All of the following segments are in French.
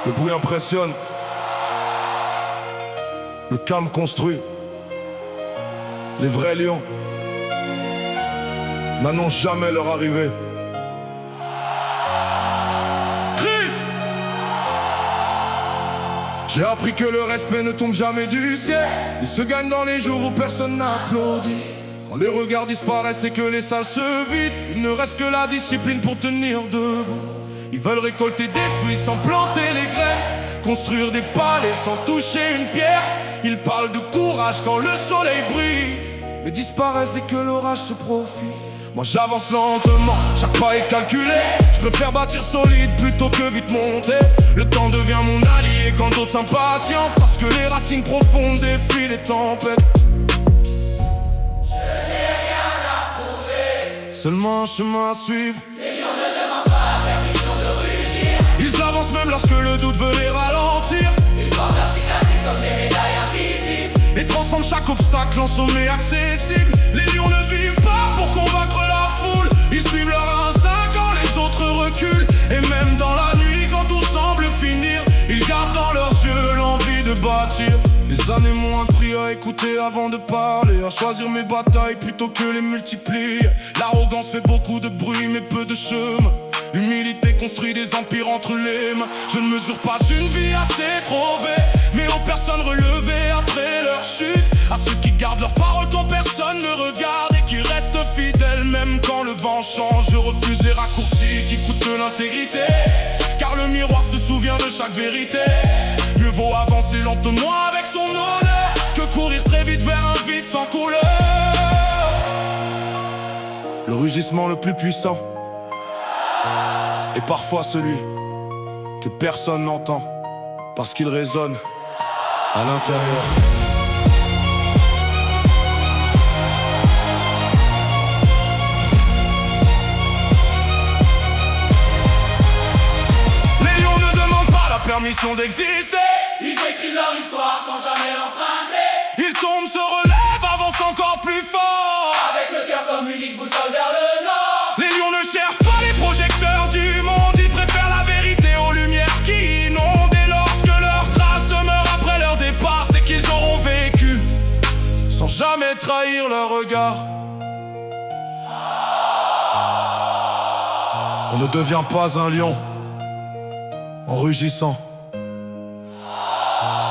Le bruit impressionne, le calme construit. Les vrais lions n'annoncent jamais leur arrivée. Chris! J'ai appris que le respect ne tombe jamais du ciel. Il se gagne dans les jours où personne n'applaudit. Quand les regards disparaissent et que les salles se vident, il ne reste que la discipline pour tenir debout. Ils veulent récolter des fruits sans planter les graines, construire des palais sans toucher une pierre. Ils parlent de courage quand le soleil brille, mais disparaissent dès que l'orage se profile. Moi j'avance lentement, chaque pas est calculé. Je préfère bâtir solide plutôt que vite monter. Le temps devient mon allié quand d'autres s'impatientent, parce que les racines profondes défient les tempêtes. Je n'ai rien à prouver, Seulement un chemin à suivre. les lions ne demandent pas la permission de rugir. Ils avancent même lorsque le doute veut les ralentir, Ils portent leurs cicatrices comme des médailles invisibles. et transforment chaque obstacle en sommet accessible. Les lions ne vivent pas pour convaincre la foule. Ils suivent leur instinct quand les autres reculent. Et même dans la nuit quand tout semble finir, ils gardent dans leurs yeux l'envie de bâtir. Les années m'ont appris à écouter avant de parler, à choisir mes batailles plutôt que les multiplier. L'arrogance fait beaucoup de bruit mais peu de chemin. L'humilité construit des empires entre les mains. Je ne mesure pas une vie assez trouvée, mais aux personnes relevées après leur chute. À ceux qui gardent leur parole quand personne ne regarde, et qui restent fidèles même quand le vent change. Je refuse les raccourcis qui coûtent de l'intégrité, car le miroir se souvient de chaque vérité. Mieux vaut avancer lentement avec son honneur que courir très vite vers un vide sans couleur. Le rugissement le plus puissant est parfois celui que personne n'entend, parce qu'il résonne à l'intérieur. Les lions ne demandent pas la permission d'exister. Ils écrivent leur histoire sans jamais l'emprunter. Ils tombent, se relèvent, avancent encore plus fort, Avec le cœur comme unique boussole vers le nord. Les lions ne cherchent pas les projecteurs du monde, ils préfèrent la vérité aux lumières qui inondent. Et lorsque leurs traces demeurent après leur départ, c'est qu'ils auront vécu sans jamais trahir leur regard. On ne devient pas un lion en rugissant.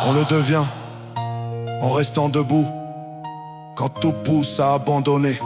On le devient en restant debout quand tout pousse à abandonner.